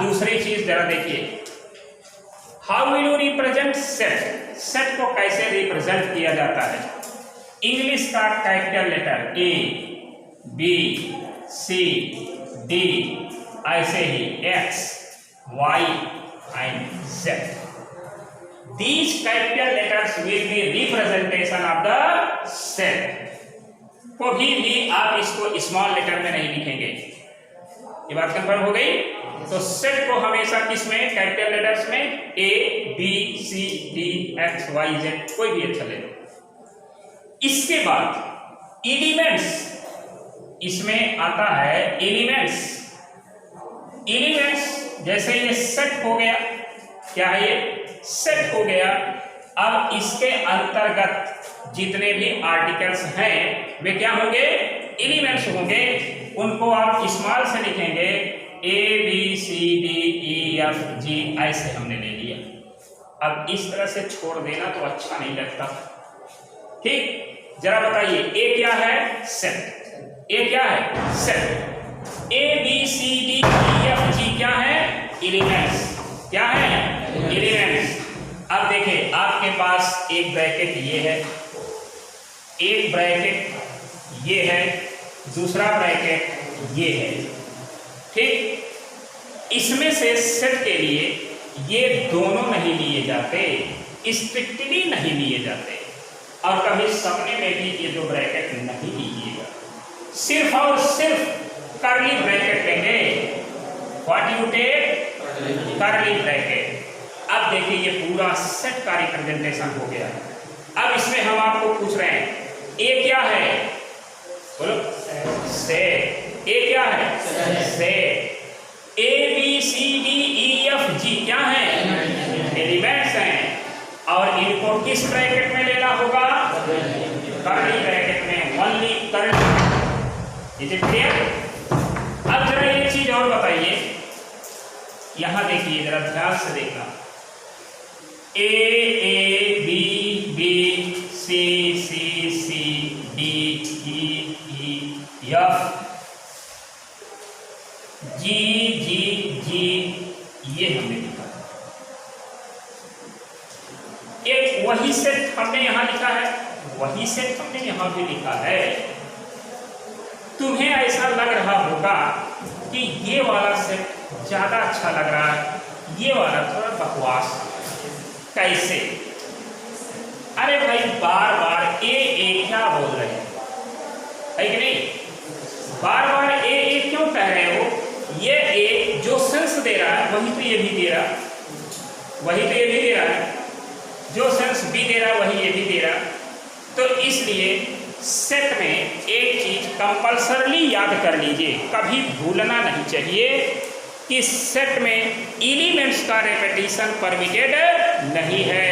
दूसरी चीज जरा देखिए, how will you represent set, set को कैसे रिप्रेजेंट किया जाता है। इंग्लिश का capital letter A, B, C, D, ऐसे ही X, Y and Z, these capital letters will be representation of the set। कभी भी आप इसको स्मॉल लेटर में नहीं लिखेंगे, ये बात कंफर्म हो गई। तो सेट को हमेशा किस में, कैपिटल लेटर्स में, ए, B, C, D, x, Y, Z, कोई भी अच्छा ले लो। इसके बाद एलिमेंट्स, इसमें आता है एलिमेंट्स। एलिमेंट्स जैसे ये सेट हो गया, क्या है ये, सेट हो गया। अब इसके अंतर्गत जितने भी आर्टिकल्स हैं वे क्या होंगे, एलिमेंट्स होंगे। उनको आप स्मॉल से लिखेंगे, ए, बी, सी, डी, ई, एफ, जी, ऐसे हमने ले लिया। अब इस तरह से छोड़ देना तो अच्छा नहीं लगता, ठीक। जरा बताइए, ए क्या है, सेट। ए क्या है, सेट। ए, बी, सी, डी, ई, एफ, जी क्या है, एलिमेंट्स। क्या है, एलिमेंट्स। अब देखिए, आपके पास एक ब्रैकेट ये है, एक ब्रैकेट ये है, दूसरा ब्रैकेट ये है, ठीक। इसमें से सेट के लिए ये दोनों नहीं लिए जाते, स्ट्रिक्टली नहीं लिए जाते, और कभी सपने में भी ये दो ब्रैकेट नहीं लीजिएगा। सिर्फ और सिर्फ कर्ली ब्रैकेट लेंगे। What you take, curly bracket. अब देखिए, ये पूरा सेट का रिप्रेजेंटेशन हो गया। अब इसमें हम आपको पूछ रहे हैं, ए क्या है, बोलो, सेट। ए क्या है, सेट। ए, बी, सी, डी, ई, एफ, जी क्या है, एलिमेंट्स हैं, और इनको किस ब्रैकेट में लेना होगा, कर्ली ब्रैकेट में, only curly. Is it clear. अब जरा एक चीज और बताइए, यहां देखिए, जरा ध्यान से देखना, ए, बी, बी, सी, सी, सी, डी, ई, एफ, जी, जी, जी, ये हमने लिखा। एक वही सेट हमने यहां लिखा है, वही सेट हमने यहां भी लिखा है। तुम्हें ऐसा लग रहा होगा कि ये वाला सेट ज्यादा अच्छा लग रहा है, ये वाला थोड़ा बकवास। कैसे, अरे भाई बार बार ए क्या बोल रहे हैं, है कि नहीं, बार बार ए क्यों कह रहे हो। ये ए जो सेंस दे रहा है वही तो ये भी दे रहा, वही तो ये भी दे रहा है, जो सेंस भी दे रहा वही ये भी दे रहा। तो इसलिए सेट में एक चीज कंपल्सरली याद कर लीजिए, कभी भूलना नहीं चाहिए कि सेट में एलिमेंट्स का रेपिटेशन परमिटेड नहीं है।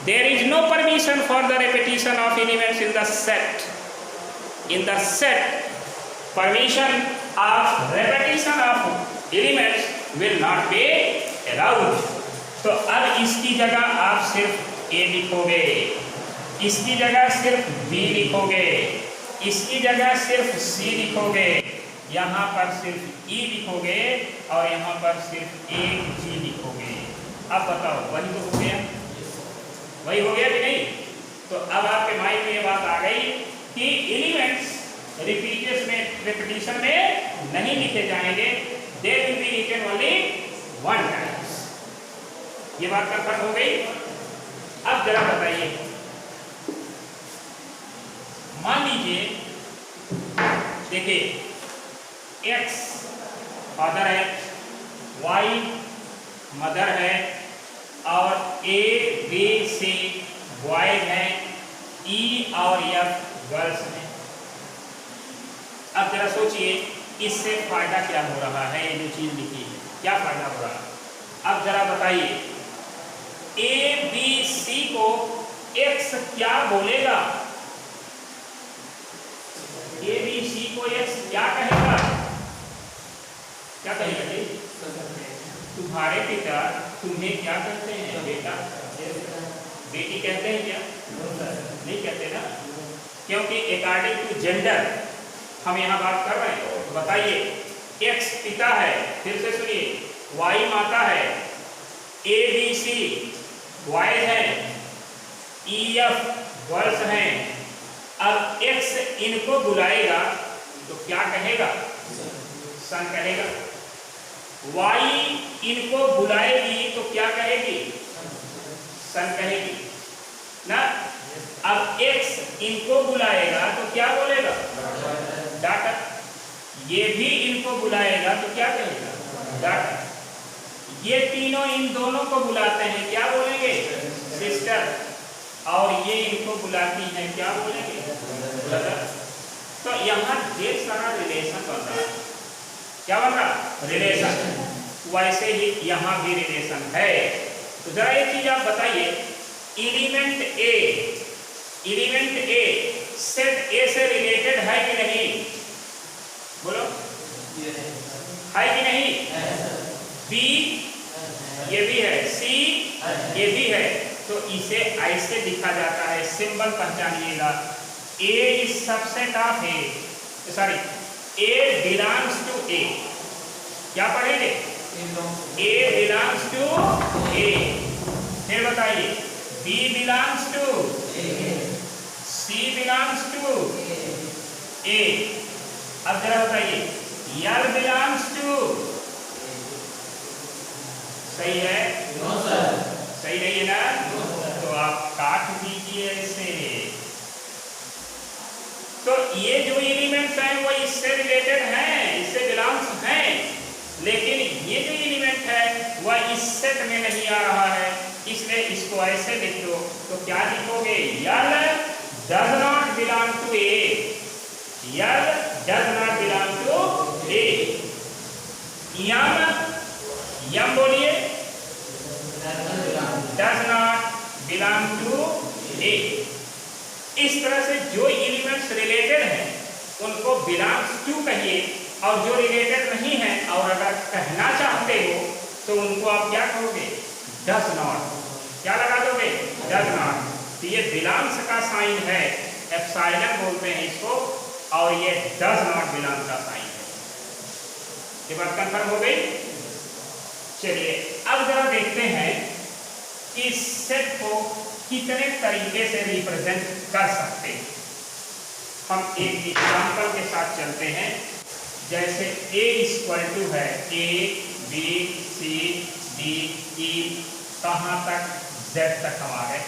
There is no permission for the repetition of elements in the set. In the set permission of repetition of elements will not be allowed. तो अब इसकी जगह आप सिर्फ ए लिखोगे, इसकी जगह सिर्फ बी लिखोगे, इसकी जगग सिर्फ सी लिखोगे, यहाँ पर सिर्फ ई लिखोगे और यहाँ पर सिर्फ एक जी लिखोगे। अब बताओ वही तो हो गया, वही हो गया कि नहीं। तो अब आपके माइंड में ये बात आ गई कि एलिमेंट्स रिपीटिशन में नहीं लिखे जाएंगे, they will be written only one times. ये बात कंफर्म हो गई। अब जरा बताइए, मान लीजिए देखिए x फादर है, y मदर है और a b c बॉयज हैं, e और f गर्ल्स हैं। अब जरा सोचिए इससे फायदा क्या हो रहा है, ये जो चीज लिखी है क्या फायदा हो रहा है। अब जरा बताइए a b c को x क्या बोलेगा, a b c को x क्या कहेगा, क्या कहेगा जी? तुम्हारे पिता तुम्हें क्या कहते हैं बेटा, बेटी कहते हैं क्या? नहीं कहते ना, क्योंकि अकॉर्डिंग टू जेंडर हम यहाँ बात कर रहे हैं। तो बताइए x पिता है, फिर से सुनिए वाई माता है, ए बी सी बॉयज हैं, ई एफ गर्ल्स हैं। अब एक्स इनको बुलाएगा तो क्या कहेगा? सन कहेगा। वाई इनको बुलाएगी तो क्या कहेगी? सन कहेगी ना। अब एक्स इनको बुलाएगा तो क्या बोलेगा? डाटा। ये भी इनको बुलाएगा तो क्या कहेगा? डाटा। ये तीनों इन दोनों को बुलाते हैं, क्या बोलेंगे? सिस्टर। और ये इनको बुलाती हैं, क्या बोलेंगे? ब्रदर। तो यहाँ ढेर सारा रिलेशन बन रहा है। क्या बन रहा? रिलेशन। वैसे ही यहाँ भी रिलेशन है। तो जरा एक चीज आप बताइए, एलिमेंट ए सेट ए से रिलेटेड है कि नहीं? बोलो, है कि नहीं? बी ये भी है, सी ये भी है। तो इसे ऐसे लिखा जाता है, सिंबल पहचानिएगा। A is subset of A, sorry A belongs to A. क्या पढ़ेंगे? A belongs to A. फिर बताइए, B belongs to A, C belongs to A. अब जरा बताइए, यल बिलोंग्स टू, सही है? No sir. सही नहीं है ना? तो आप काट दीजिए ऐसे। तो ये जो एलिमेंट्स हैं वो इससे रिलेटेड हैं, इससे बिलोंग्स हैं, लेकिन ये जो एलिमेंट है वह इस सेट में नहीं आ रहा है, इसलिए इसको ऐसे लिख दो। तो क्या लिखोगे? L does not belong to A. L does not belong to A. M बोलिए, does not belong to A. इस तरह से जो एलिमेंट्स रिलेटेड हैं उनको बिलोंग्स टू कहिए, और जो रिलेटेड नहीं है और अगर कहना चाहते हो तो उनको आप क्या कहोगे? Does not. क्या लगा दोगे? Does not. तो ये बिलोंग्स का साइन है, एप्सिलॉन बोलते हैं इसको, और ये डज नॉट बिलोंग का साइन है। ये बात कंफर्म हो गई? चलिए अब जरा देखते हैं कि सेट को कितने तरीके से रिप्रेजेंट कर सकते हैं। हम एक एग्जांपल के साथ चलते हैं। जैसे A इक्वल टू है A B C D E, कहाँ तक? Z तक हम आ गए।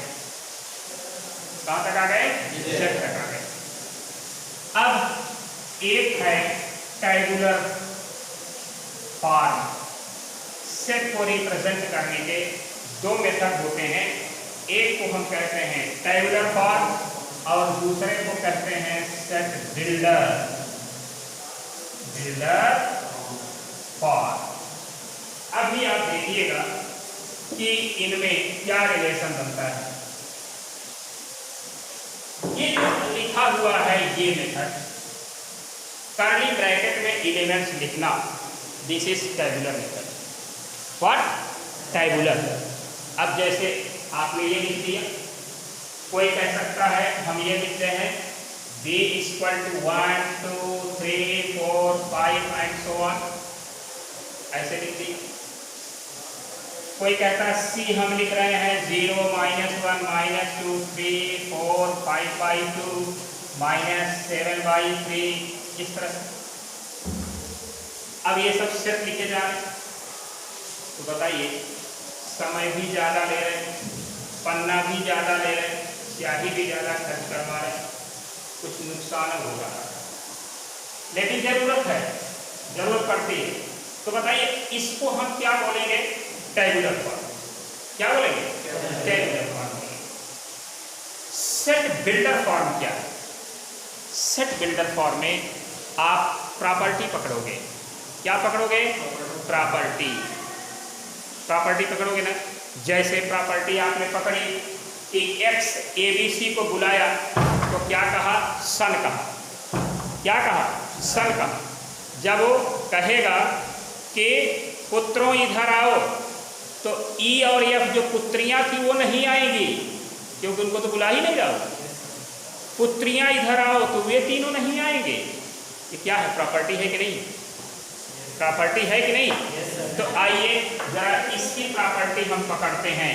कहाँ तक आ गए? Z तक आ गए। अब एक है टैबुलर फॉर्म। सेट को रिप्रेजेंट करने के दो मेथड होते हैं। एक को हम कहते हैं टैबुलर फॉर्म और दूसरे को कहते हैं सेट बिल्डर फॉर्म। अभी आप देखिएगा कि इनमें क्या रिलेशन बनता है। ये जो लिखा हुआ है ये मेथड, कर्ली ब्रैकेट में एलिमेंट्स लिखना, this is tabular method. What? Tabular. अब जैसे आपने ये लिख दिया, कोई कह सकता है हम ये लिखते हैं B equal to 1 2 3 4 5 and so on, ऐसे लिख दिया। कोई कहता है C हम लिख रहे हैं 0 -1 -2 3 4 5/2 -7/3, इस तरह से। अब ये सब सेट लिखे जा रहे हैं, तो बताइए समय भी ज़्यादा ले रहे हैं, पन्ना भी ज़्यादा ले रहे हैं, स्याही भी ज़्यादा खर्च करवा रहे हैं, कुछ नुकसान होगा, लेकिन ज़रूरत है, ज़रूरत पड़ती है। तो बताइए इसको हम क्या बोलेंगे? Tabular form. क्या बोलेंगे? Tabular form. Set builder form क्या है? सेट बिल्डर फॉर्म में आप प्रॉपर्टी पकड़ोगे। क्या पकड़ोगे? प्रॉपर्टी पकड़ोगे ना। जैसे प्रॉपर्टी आपने पकड़ी कि x ABC को बुलाया तो क्या कहा? सन कहा। क्या कहा? सन कहा। जब वो कहेगा कि पुत्रों इधर आओ, तो E और F जो पुत्रियां थी वो नहीं आएंगी, क्योंकि उनको तो बुला ही नहीं रहा। पुत्रियां इधर आओ तो वे तीनों नहीं आएंगे। ये क्या है? प्रॉपर्टी है कि नहीं? प्रॉपर्टी है कि नहीं? तो आइए जरा इसकी प्रॉपर्टी हम पकड़ते हैं।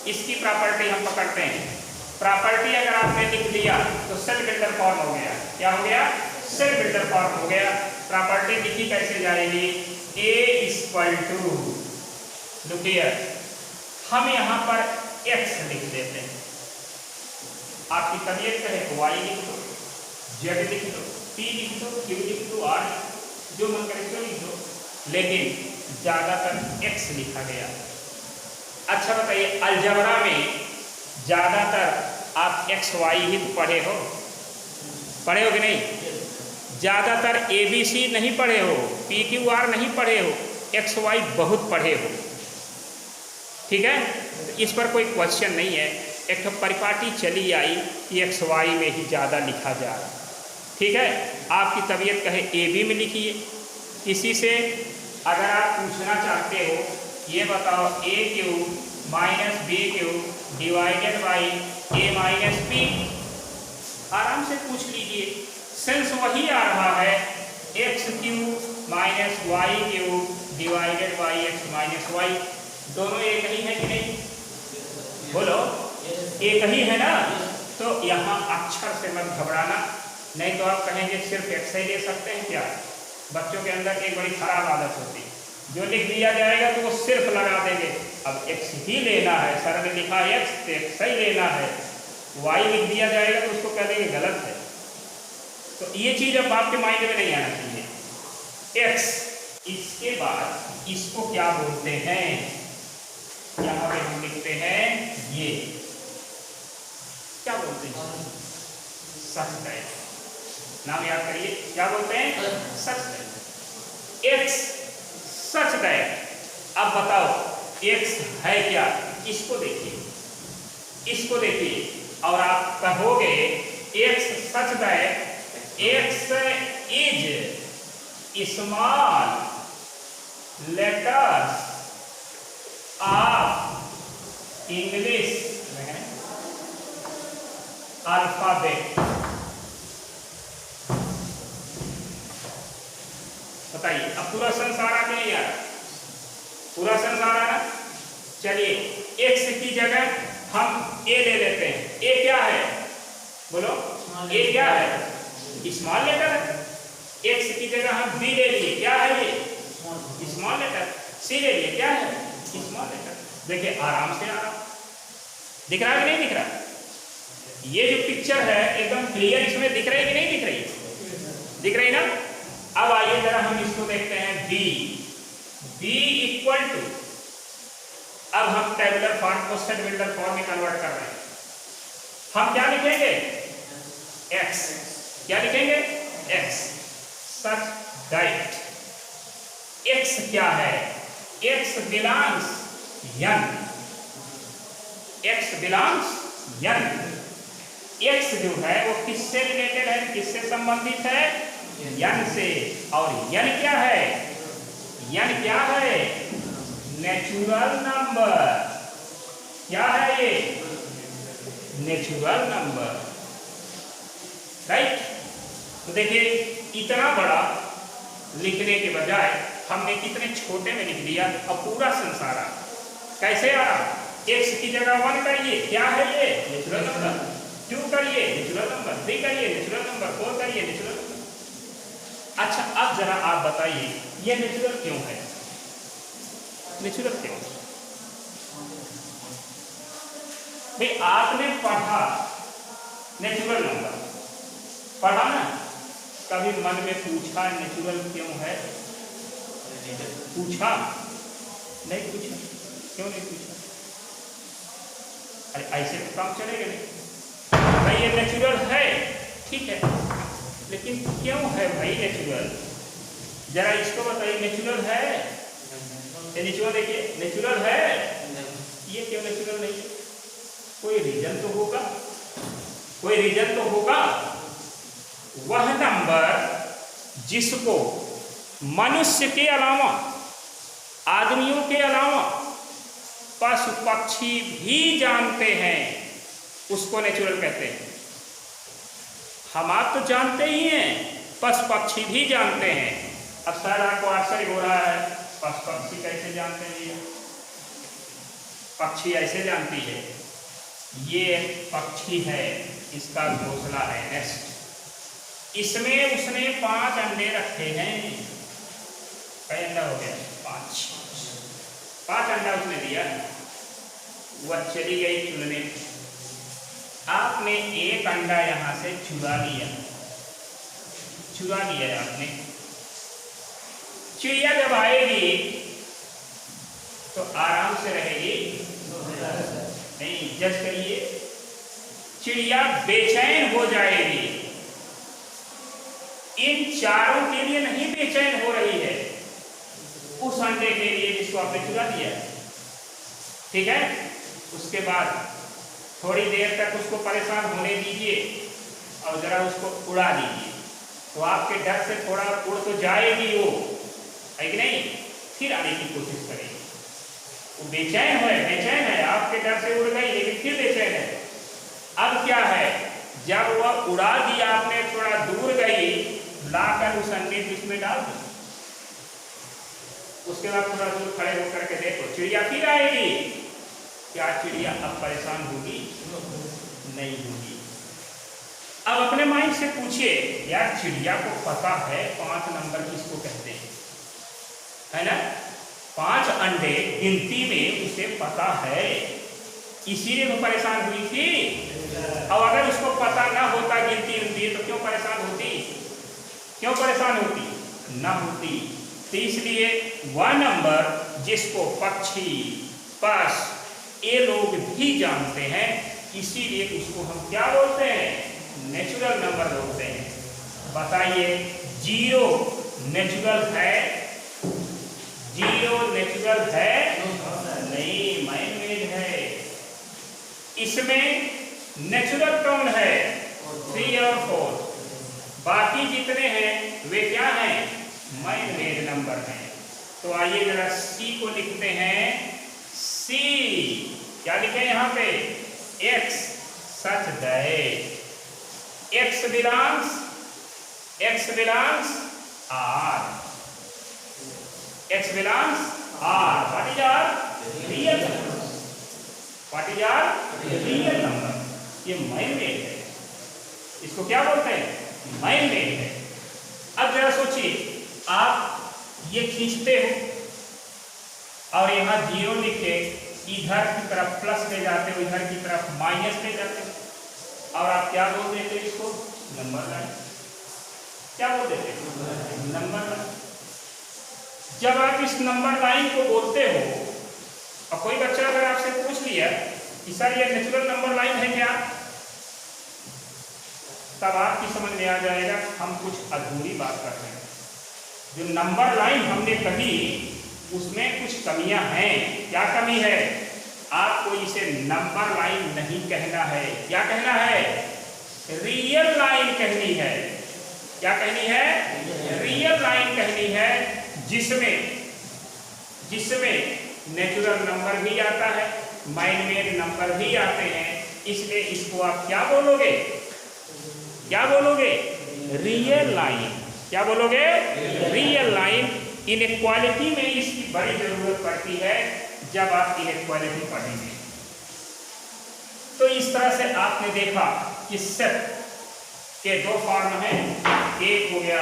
इसकी प्रॉपर्टी हम पकड़ते हैं। प्रॉपर्टी अगर आपने लिख लिया तो सेल बिल्डर फॉर्म हो गया। क्या हो गया? सेल बिल्डर फॉर्म हो गया। प्रॉपर्टी लिखी कैसे जाएगी? A equal to, look here, हम यहाँ पर x लिख देते हैं। आपकी तबीयत कहे तो y लिख दो, z लिख दो, p लिख दो, q लिख दो, r जो मन करे तो लिख दो, लेकिन ज्यादातर x लिखा गया। अच्छा बताइए, अलजबरा में ज्यादातर आप एक्स वाई ही तो पढ़े हो कि नहीं? ज्यादातर ABC नहीं पढ़े हो, PQR नहीं पढ़े हो, XY बहुत पढ़े हो। ठीक है, तो इस पर कोई क्वेश्चन नहीं है। एक तो परिपाटी चली आई कि XY में ही ज़्यादा लिखा जा रहा। ठीक है, आपकी तबीयत कहे AB में लिखिए। किसी से अगर आप पूछना चाहते हो ये बताओ A³ - B³ divided by A - B, आराम से पूछ लीजिए, सेंस वही आ रहा है, x³ - y³ divided by x - y। दोनों एक ही है कि नहीं? बोलो, एक ही है ना? तो यहाँ अक्षर से मत घबराना, नहीं तो आप कहेंगे सिर्फ x ही ले सकते हैं क्या? बच्चों के अंदर एक बड़ी खराब आदत होती है, जो लिख दिया जाएगा तो वो सिर्फ लगा देंगे। अब x ही लेना है, सर ने लिखा x तो x ही लेना है, y लिख दिया जाएगा तो उसको कह देंगे गलत है। तो ये चीज अब आपके माइंड में नहीं आना चाहिए। x, इसके बाद इसको क्या बोलते हैं? यहाँ पे हम लिखते हैं ये क्या बोलते हैं? सच। नाम याद करिए, क्या बोलते हैं? सच। x सच है। अब बताओ x है क्या? इसको देखिए, इसको देखिए, और आप कहोगे x सच है, x is small letters of English alphabet. बताइए, अब पूरा संसार आ नहीं यार? पूरा संसार आ रहा। चलिए, x की जगह हम a ले लेते हैं। a क्या है? बोलो, a क्या है? स्मॉल लेटर है। x की जगह हम b ले लिए, क्या है ये? Small letter. c ले लिए, क्या है? Small letter. देखिए आराम से आ रहा, दिख रहा है कि नहीं दिख रहा? ये जो पिक्चर है एकदम क्लियर इसमें दिख रही है कि नहीं दिख रही? दिख रही ना? अब आइए जरा हम इसको देखते हैं, b इक्वल टू, अब हम टेबुलर फॉर्म को सेट बिल्डर फॉर्म में कन्वर्ट कर रहे हैं। हम क्या लिखेंगे? x। क्या लिखेंगे? x। सच दैट x क्या है? x belongs n। x belongs n। x जो है वो किससे रिलेटेड है? किससे संबंधित है? n से। और n क्या है? n क्या है? Natural number. क्या है ये? Natural number, right. तो देखिए, इतना बड़ा लिखने के बजाय हमने कितने छोटे में लिख दिया। अब पूरा संसार आ कैसे आ रहा? x की जगह 1 करिए, क्या है ये? Natural number. 2 करिए, नेचुरल नंबर। 3 करिए, नेचुरल नंबर। 4 करिए, नेचुरल नंबर। अच्छा, अब जरा आप बताइए ये नेचुरल क्यों है? नेचुरल क्यों? भाई आपने पढ़ा नेचुरल नंबर, पढ़ा ना? कभी मन में पूछा नेचुरल क्यों है? पूछा नहीं? पूछा क्यों नहीं पूछा? अरे ऐसे तो काम चलेगा नहीं। भाई ये नेचुरल है, ठीक है, लेकिन क्यों है भाई नेचुरल? जरा इसको बताइए, नेचुरल है? ये नेचुरल देखिए, नेचुरल है। ये क्यों नेचुरल नहीं है? कोई रीजन तो होगा, कोई रीजन तो होगा। वह नंबर जिसको मनुष्य के अलावा, आदमियों के अलावा पशु पक्षी भी जानते हैं, उसको नेचुरल कहते हैं। हम आप तो जानते ही हैं, पशु पक्षी भी जानते हैं। अब शायद आपको आश्चर्य हो रहा है, पशु पक्षी कैसे जानते हैं? ये पक्षी ऐसे जानती है, ये पक्षी है, इसका घोंसला है, नेस्ट। इसमें उसने 5 अंडे रखे हैं। कई अंडा हो गया? 5 अंडा उसने दिया। वह चली गई चुनने। आपने एक अंडा यहां से चुरा लिया आपने। चिड़िया जब आएगी तो आराम से रहेगी नहीं? जज करिए, चिड़िया बेचैन हो जाएगी। इन चारों के लिए नहीं बेचैन हो रही है, उस अंडे के लिए जिसको आपने चुरा दिया। ठीक है? उसके बाद थोड़ी देर तक उसको परेशान होने दीजिए और जरा उसको उड़ा दीजिए, तो आपके डर से थोड़ा उड़ तो जाएगी वो, है कि नहीं? फिर आने की कोशिश करेगी। वो बेचैन है, आपके डर से उड़ गई लेकिन फिर बेचैन है। अब क्या है, जब वह उड़ा दिया आपने, थोड़ा दूर गई, लाकर उस अंडे को इसमें डाल दो। उसके बाद थोड़ा दूर खड़े होकर के देखो, चिड़िया फिर आएगी। क्या चिड़िया अब परेशान होगी? नहीं होगी। अब अपने माइंड से पूछिए, यार चिड़िया को पता है 5 नंबर किसको कहते हैं, है ना? 5 अंडे गिनती में उसे पता है, इसीलिए वो परेशान हुई थी। अब अगर उसको पता ना होता गिनती तो क्यों परेशान होती? क्यों परेशान होती? ना होती। तो इसलिए वह नंबर जिसको पक्षी, पशु, ये लोग भी जानते हैं, इसीलिए उसको हम क्या बोलते हैं? नेचुरल नंबर बोलते हैं। बताइए, 0 नेचुरल है? 0 नेचुरल है? नहीं, मैन मेड है। इसमें नेचुरल कौन है? 3 और 4। बाकी जितने हैं वे क्या हैं? मैन मेड नंबर हैं। तो आइए जरा C को लिखते हैं। C क्या लिखें यहां पे? X such that X belongs R. X belongs R. What is R? Real number. What is R? Real number. ये मैन मेड है, इसको क्या बोलते हैं? मैन मेड है। अब जरा सोचिए, आप ये खींचते हो और यहाँ 0 लिखे, इधर की तरफ प्लस ले जाते हो, इधर की तरफ माइनस ले जाते हो, और आप क्या बोल देते हो इसको? Number line. क्या बोल देते हो? Number line. जब आप इस नंबर लाइन को बोलते हो और कोई बच्चा अगर आपसे पूछ लिया कि सर ये नेचुरल नंबर लाइन है क्या, तब आपकी समझ में आ जाएगा हम कुछ अधूरी बात कर रहे हैं। जो नंबर लाइन हमने कही उसमें कुछ कमियां हैं। क्या कमी है? आपको इसे नंबर लाइन नहीं कहना है। क्या कहना है? रियल लाइन कहनी है। क्या कहनी है? रियल लाइन कहनी है, जिसमें नेचुरल नंबर भी आता है, मैन मेड नंबर भी आते हैं। इसलिए इसको आप क्या बोलोगे? क्या बोलोगे? Real line. क्या बोलोगे? Real line. इनइक्वालिटी में इसकी बड़ी जरूरत पड़ती है जब आप इनइक्वालिटी पढ़ेंगे। तो इस तरह से आपने देखा कि सेट के 2 फॉर्म हैं, एक हो गया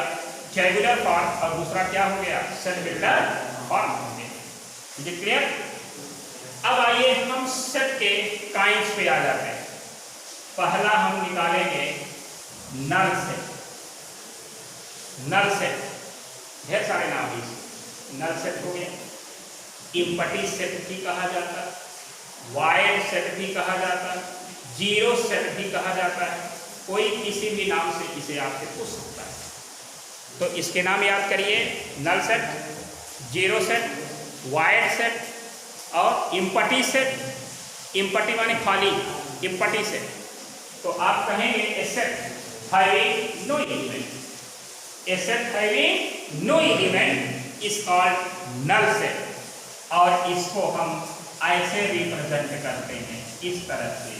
टेबुलर फॉर्म और दूसरा क्या हो गया? सेट बिल्डर फॉर्म हो गया। ये क्लियर? अब आइए हम सेट के काइंड्स पे आ जाते हैं। पहला हम निकालेंगे नल सेट। नल सेट, ढेर सारे नाम है। नल सेट हो गया, इम्पटी सेट भी कहा जाता है, वाइड सेट भी कहा जाता है, जीरो सेट भी कहा जाता है। कोई किसी भी नाम से इसे आपसे पूछ सकता है। तो इसके नाम याद करिए, null set, zero set, void set और इम्पटी सेट। इम्पटी माने खाली, इम्पटी सेट। तो आप कहेंगे A set having no element. A set having no element is called null set, और इसको हम ऐसे रिप्रेजेंट करते हैं, इस तरह से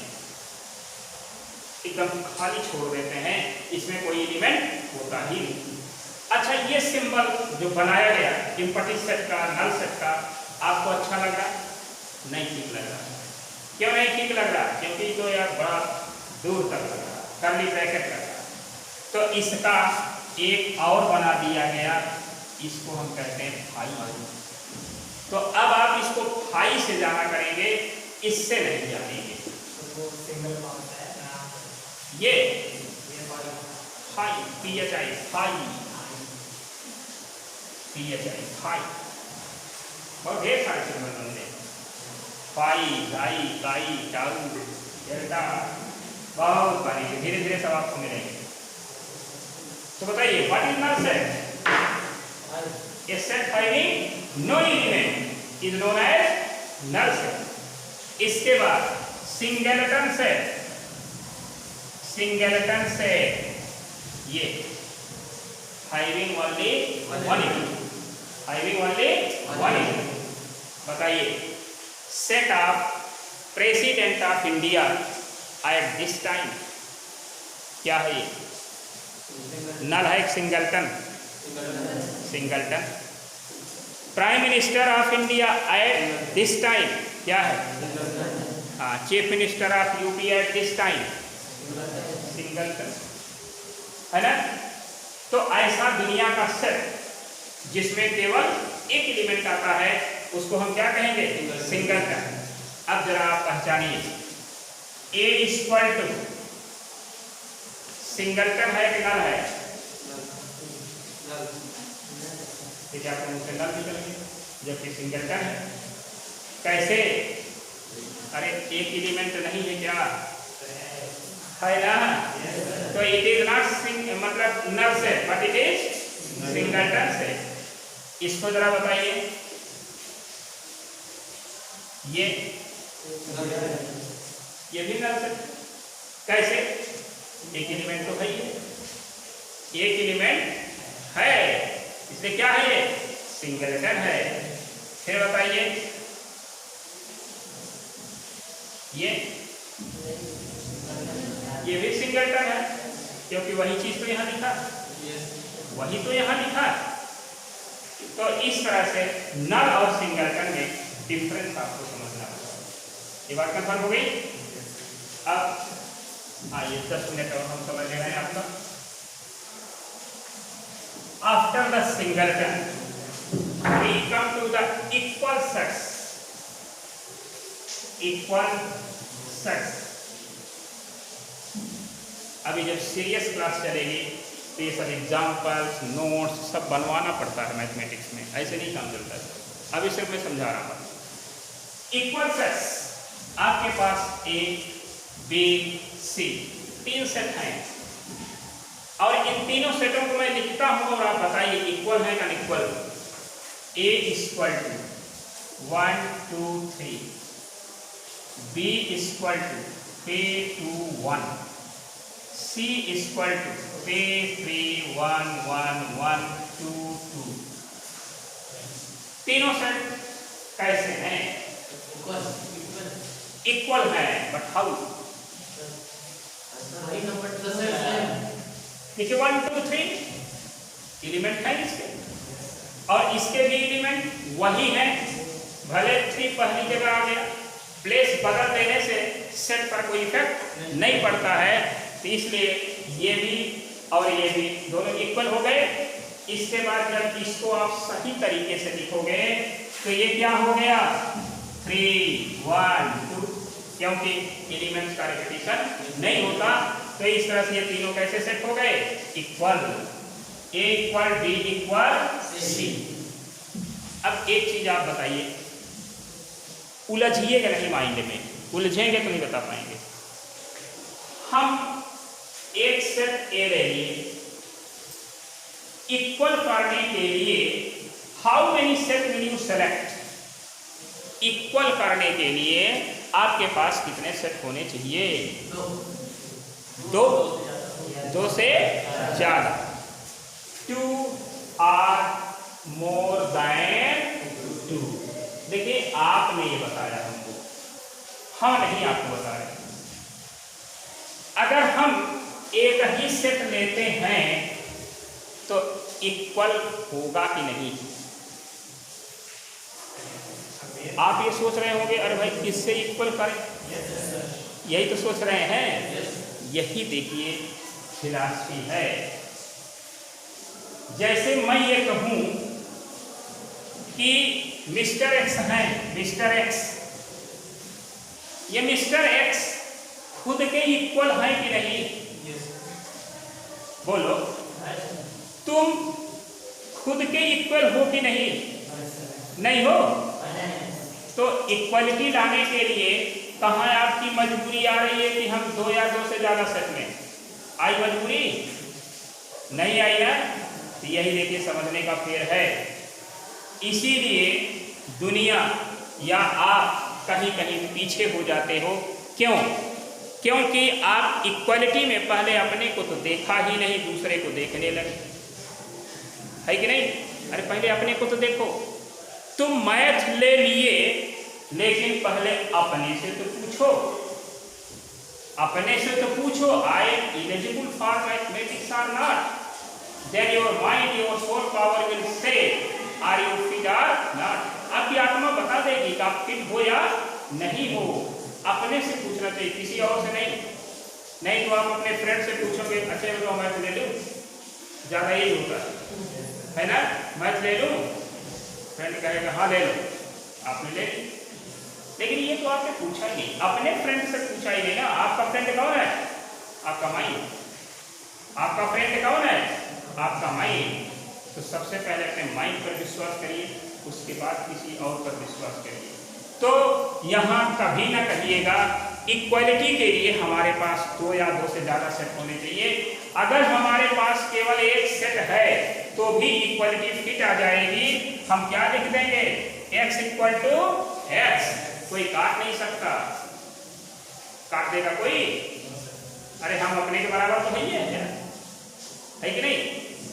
एकदम खाली छोड़ देते हैं, इसमें कोई एलिमेंट होता ही नहीं। अच्छा, ये सिंबल जो बनाया गया एम्पटी सेट का, नल सेट का, आपको अच्छा लग रहा? नहीं ठीक लग रहा। क्यों नहीं ठीक लग रहा? क्योंकि तो यार बड़ा दूर तक लग रहा, कर्ली ब्रैकेट लग रहा। तो इसका एक और बना दिया गया, इसको हम कहते हैं फाई। तो अब आप इसको फाई से जाना करेंगे, इससे नहीं जानेंगे। ये phi, PHI phi, PHI phi, और ढेर सारे सिंबल बनते हैं, फाई, डाई, काई, टाउ, डेल्टा, बहुत बनेंगे, धीरे धीरे सब आपको मिलेंगे। तो बताइए what is null set? A set having no element is known as null set। इसके बाद सिंगलेटन सेट, सिंगलेटन सेट, ये having only one element, having only one element। बताइए set of president of India at this time क्या है? ये नल है, एक singleton, singleton. Prime minister of India at this time क्या है? हाँ, chief minister of UP at this time, singleton, है ना? तो ऐसा दुनिया का सेट जिसमें केवल एक एलिमेंट आता है, उसको हम क्या कहेंगे? सिंगलटन। अब जरा आप पहचानिए, ए इक्वल टू सिंगलटन है कि नल है? ठीक है, आपको मुझसे नल निकल गया, जबकि सिंगलटन है। कैसे? अरे एक एलिमेंट नहीं है क्या? है ना? तो इट इज नॉट मतलब नल से, बट इट इज सिंगलटन से। इसको जरा बताइए, ये भी नल से। कैसे? एक एलिमेंट तो है, एक एलिमेंट है, इसलिए क्या है? ये सिंगलटन है। फिर बताइए, ये भी सिंगलटन है, क्योंकि वही चीज तो यहाँ लिखा, वही तो यहाँ लिखा। तो इस तरह से नल और सिंगलटन में डिफरेंस आपको समझना होगा। ये बात कंफर्म हो गई? अब आइए 10 मिनट और हम समझ ले रहे हैं आपका। After the singleton, we come to the equal sets. Equal sets. अभी जब सीरियस क्लास चलेगी तो ये सब एग्जाम्पल्स, नोट्स सब बनवाना पड़ता है मैथमेटिक्स में, ऐसे नहीं काम चलता है। अभी सिर्फ मैं समझा रहा हूँ। इक्वल सेट्स, आपके पास ए, बी, सी 3 सेट हैं, और इन तीनों सेटों को मैं लिखता हूं और आप बताइए इक्वल है ना unequal? A equal to 1 2 3, B equal to 3 2 1, C equal to 3 3 1 1 1 2 2। तीनों सेट कैसे हैं? इक्वल है, बट हाउ? देखिए 1 2 3 एलिमेंट है इसके, और इसके भी एलिमेंट वही है, भले 3 पहली जगह आ गया, प्लेस बदल देने से सेट पर कोई इफेक्ट नहीं पड़ता है, तो इसलिए ये भी और ये भी दोनों इक्वल हो गए। इसके बाद जब इसको आप सही तरीके से लिखोगे तो ये क्या हो गया? 3 1 2, क्योंकि एलिमेंट्स का रिपीटिशन नहीं होता। तो इस तरह से ये तीनों कैसे सेट हो गए? इक्वल, ए इक्वल बी इक्वल सी। अब एक चीज आप बताइए, उलझिएगा नहीं माइंड में, उलझेंगे तो नहीं बता पाएंगे। हम एक सेट ए ले लिए, इक्वल करने के लिए how many set will you select? Equal करने के लिए आपके पास कितने सेट होने चाहिए? 2 से ज़्यादा। 2 आर मोर देन 2। देखिए आपने ये बताया हमको, हम नहीं आपको बता रहे। अगर हम एक ही सेट लेते हैं तो इक्वल होगा कि नहीं। आप ये सोच रहे होंगे अरे भाई किससे इक्वल करें, यही तो सोच रहे हैं। यही देखिए फिलॉसफी है। जैसे मैं ये कहूं कि मिस्टर एक्स हैं, मिस्टर एक्स, ये मिस्टर एक्स खुद के इक्वल हैं कि नहीं? बोलो, तुम खुद के इक्वल हो कि नहीं? नहीं हो। तो इक्वलिटी लाने के लिए कहाँ आपकी मजबूरी आ रही है कि हम 2 या 2 से ज्यादा सेट में? आई मजबूरी? नहीं आई है। तो यही देखिए समझने का फेर है। इसीलिए दुनिया या आप कहीं कहीं पीछे हो जाते हो। क्यों? क्योंकि आप इक्वलिटी में पहले अपने को तो देखा ही नहीं, दूसरे को देखने लगे, है कि नहीं? अरे पहले अपने को तो देखो। तुम मैथ ले लिए, लेकिन पहले अपने से तो पूछो, अपने से तो पूछो, I am eligible for mathematics और not? Then your mind, your soul power will say are you fit और नॉट। आपकी आत्मा बता देगी कि आप फिट हो या नहीं हो। अपने से पूछना चाहिए, किसी और से नहीं। नहीं तो आप अपने फ्रेंड से पूछोगे, अच्छा तो मैथ ले लूँ, ज़्यादा यही होता है ना, मैथ ले लूँ, फ्रेंड कहेगा हाँ ले लो, आपने ले ली। लेकिन ये तो आपने पूछा ही नहीं, अपने फ्रेंड से पूछा ही नहीं ना। आपका फ्रेंड कौन है? आपका माइंड। आपका फ्रेंड कौन है? आपका माइंड। तो सबसे पहले अपने माइंड पर विश्वास करिए, उसके बाद किसी और पर विश्वास करिए। तो यहाँ कभी ना कहिएगा इक्वलिटी के लिए हमारे पास 2 या 2 से ज़्यादा सेट होने चाहिए। अगर हमारे पास केवल एक सेट है तो भी इक्वलिटी फिट आ जाएगी। हम क्या लिख देंगे? x equal to x. कोई काट नहीं सकता, काट देगा कोई? अरे हम अपने के बराबर तो नहीं है कि नहीं?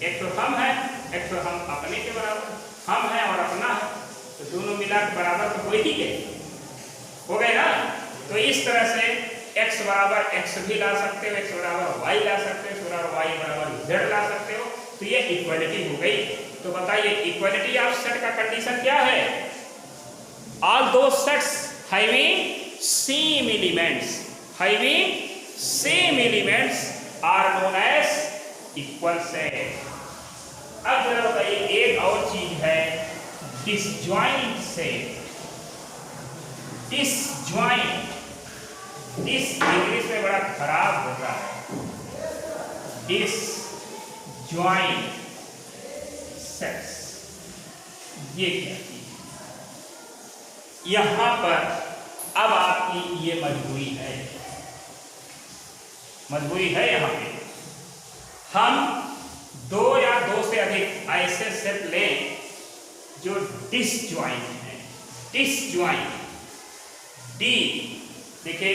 एक तो हम है, एक तो हम अपने के बराबर। हम है और अपना है, तो दोनों मिला बराबर तो कोई ही गए, हो गए ना। तो इस तरह से x बराबर x भी ला सकते हो, x बराबर y ला सकते हो, y बराबर z ला सकते हो। तो ये इक्वलिटी हो गई। तो बताइए इक्वलिटी ऑफ सेट का कंडीशन क्या है? ऑल दो sets having same elements, having same elements are known as equal set. अब जरा बताइए एक और चीज है, disjoint set. Disjoint, dis English में बड़ा खराब होता है, डिसजॉइंट सेट्स। ये क्या चीज? यहां पर अब आपकी ये मजबूरी है, मजबूरी है। यहां पे हम 2 या 2 से अधिक ऐसे सेट लें जो डिसजॉइंट है। डिसजॉइंट, डी देखिए,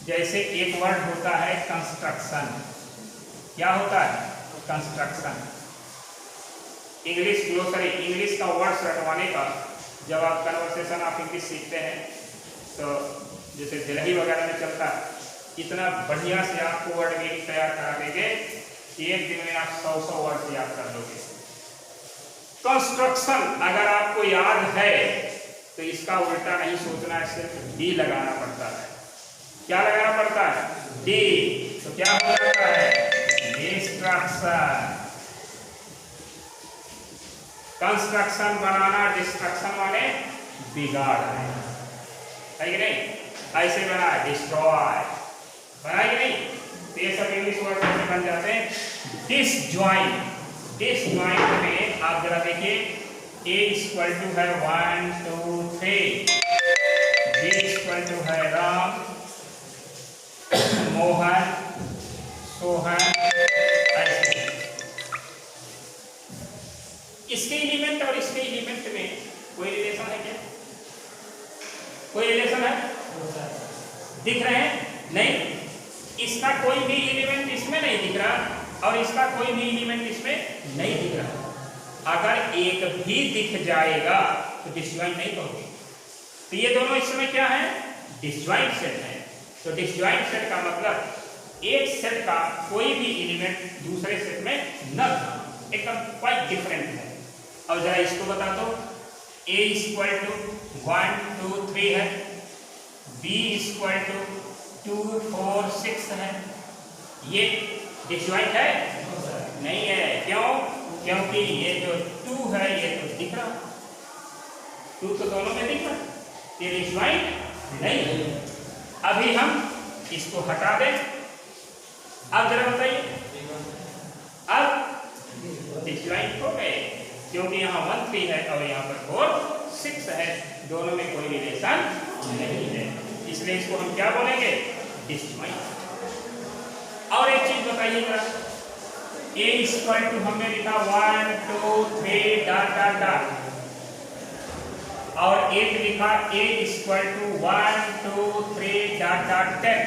जैसे एक वर्ड होता है कंस्ट्रक्शन। क्या होता है? कंस्ट्रक्शन। इंग्लिश ग्लोसरी, इंग्लिश का वर्ड्स रटवाने का, जब आप कन्वर्सेशन ऑफ इंग्लिश सीखते हैं तो जैसे दिल्ली वगैरह में चलता है, इतना बढ़िया से आपको वर्ड मीनिंग तैयार करा देंगे कि एक दिन में आप 100 वर्ड याद कर लोगे। कंस्ट्रक्शन अगर आपको याद है तो इसका उल्टा नहीं सोचना है, सिर्फ डी लगाना पड़ता है। क्या लगाना पड़ता है? डी। तो क्या हो जाता है? डिस्ट्रक्शन। कंस्ट्रक्शन बनाना, डिस्ट्रक्शन माने बिगाड़ है कि नहीं? ऐसे बना है डिस्ट्रॉय, बना है कि नहीं? तो ये सब इंग्लिश वर्ड कैसे बन जाते हैं? डिसजॉइंट। डिसजॉइंट में आप जरा देखिए, A इक्वल टू है 1 2 3, B इक्वल टू है राम, मोहन, सोहन, ऐसे। इसके एलिमेंट और इसके एलिमेंट में कोई रिलेशन है क्या? कोई रिलेशन है? दिख रहे हैं? नहीं। इसका कोई भी एलिमेंट इसमें नहीं दिख रहा और इसका कोई भी एलिमेंट इसमें नहीं दिख रहा। अगर एक भी दिख जाएगा तो डिसजॉइंट नहीं कहोगे। तो ये दोनों इस समय क्या है? डिसजॉइंट सेट है। तो डिसजॉइंट सेट का मतलब एक सेट का कोई भी एलिमेंट दूसरे सेट में न था। एकदम क्वाइट डिफरेंट है। अब जरा इसको बता दो, a इक्वल टू 1 2 3 है, b इक्वल टू 2 4 6 है। ये डिसजॉइंट है? नहीं है। क्यों? क्योंकि ये जो 2 है ये तो दिख रहा, 2 तो दोनों में दिख रहा, ये डिसजॉइंट नहीं। अभी हम इसको हटा दें। अब जरा बताइए, अब डिसजॉइंट हो गए क्योंकि यहाँ 1 3 है और यहाँ पर 4 6 है, दोनों में कोई रिलेशन नहीं है, इसलिए इसको हम क्या बोलेंगे? डिसजॉइंट। और एक चीज बताइए जरा, a इक्वल टू हमने लिखा 1 2 3 डॉट डॉट डॉट, और एक लिखा a equal to 1 2 3 dot dot 10,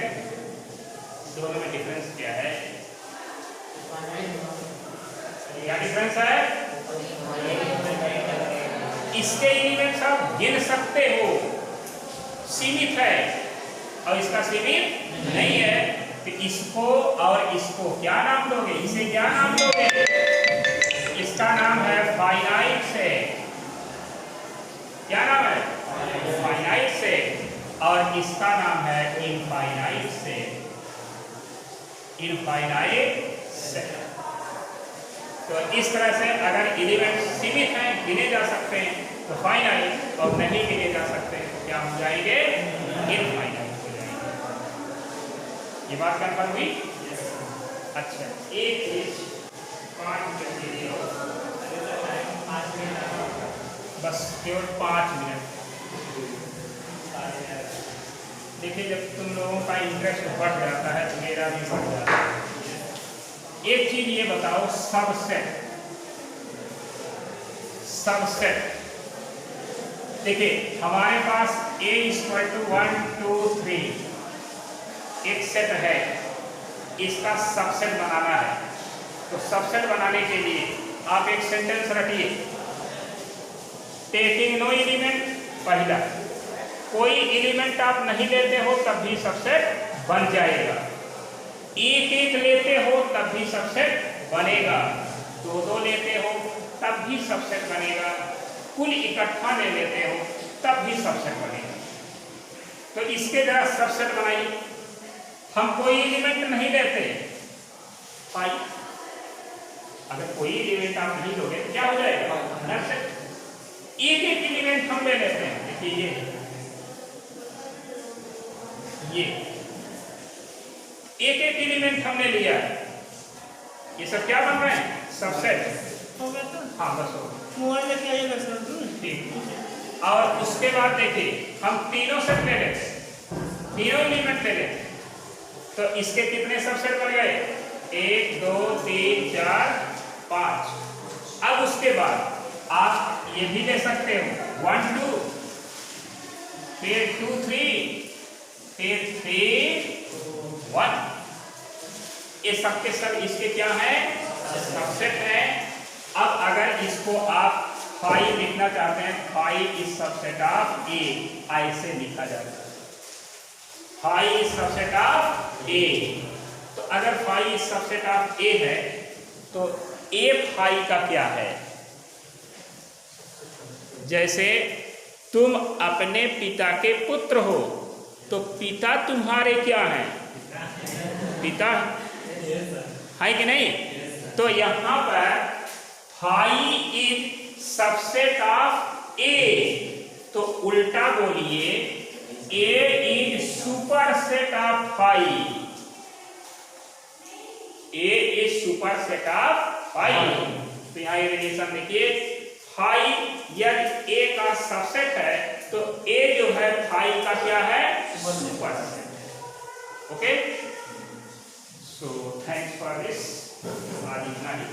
दोनों में डिफरेंस क्या है? क्या डिफरेंस है? इसके एलिमेंट्स आप गिन सकते हो, सीमित है, और इसका सीमित नहीं है। तो इसको और इसको क्या नाम दोगे? इसे क्या नाम दोगे? इसका नाम है फाइनाइट सेट। क्या नाम है? Finite set. और इसका नाम है इनफाइनाइट सेट। Infinite set. तो इस तरह से अगर एलिमेंट सीमित हैं, गिने जा सकते हैं, तो फाइनाइट, और नहीं गिने जा सकते हैं तो क्या हो जाएंगे? इनफाइनाइट हो जाएंगे। ये बात कंफर्म हुई? अच्छा, एक चीज 5 मिनट के लिए, बस केवल 5 मिनट। देखिए, जब तुम लोगों का इंटरेस्ट बढ़ जाता है तो मेरा भी बढ़ जाता है। एक चीज ये बताओ, सबसेट। सबसेट देखिए, हमारे पास a इक्वल टू 1 2 3 एक सेट है, इसका सबसेट बनाना है। तो सबसेट बनाने के लिए आप एक सेंटेंस रखिए, टेकिंग नो एलिमेंट। पहला, कोई एलिमेंट आप नहीं लेते हो तब भी सबसेट बन जाएगा, एक एक लेते हो तब भी सबसेट बनेगा, 2 2 लेते हो तब भी सबसेट बनेगा, कुल इकट्ठा ले लेते हो तब भी सबसेट बनेगा। तो इसके जरा सबसेट बनाइए। हम कोई एलिमेंट नहीं लेते, पाई, अगर कोई एलिमेंट आप नहीं लोगे तो क्या हो जाएगा? एक एक एलिमेंट हम ले लेते हैं। देखिए, ये एक एक एलिमेंट हमने लिया है, ये सब क्या बन रहे हैं? सबसेट हो गया तो? हाँ, बस हो गया। मोबाइल लेके आइएगा सर। ठीक। और उसके बाद देखिए, हम तीनों सेट ले लेते, तीनों एलिमेंट ले लेते, तो इसके कितने सबसेट बन गए? 1 2 3 4 5। अब उसके बाद आप ये भी ले सकते हो, 1 2, फिर 2 3, फिर 3 1। ये सबके सब इसके क्या है? सबसेट है। अब अगर इसको आप 5 लिखना चाहते हैं, 5 इज सबसेट ऑफ A, ऐसे लिखा जाता है, 5 इज सबसेट ऑफ A। तो अगर 5 इज सबसेट ऑफ A है तो A 5 का क्या है? जैसे तुम अपने पिता के पुत्र हो, तो पिता तुम्हारे क्या हैं? पिता है कि नहीं? तो यहां पर 5 इज सबसेट ऑफ A, तो उल्टा बोलिए, A is super set of 5। A is super set of 5। तो यहाँ ये रिलेशन देखिए, 5 यदि A का सबसेट है तो A जो है 5 का क्या है? Super set. Okay, so thanks for this. आज इतना ही।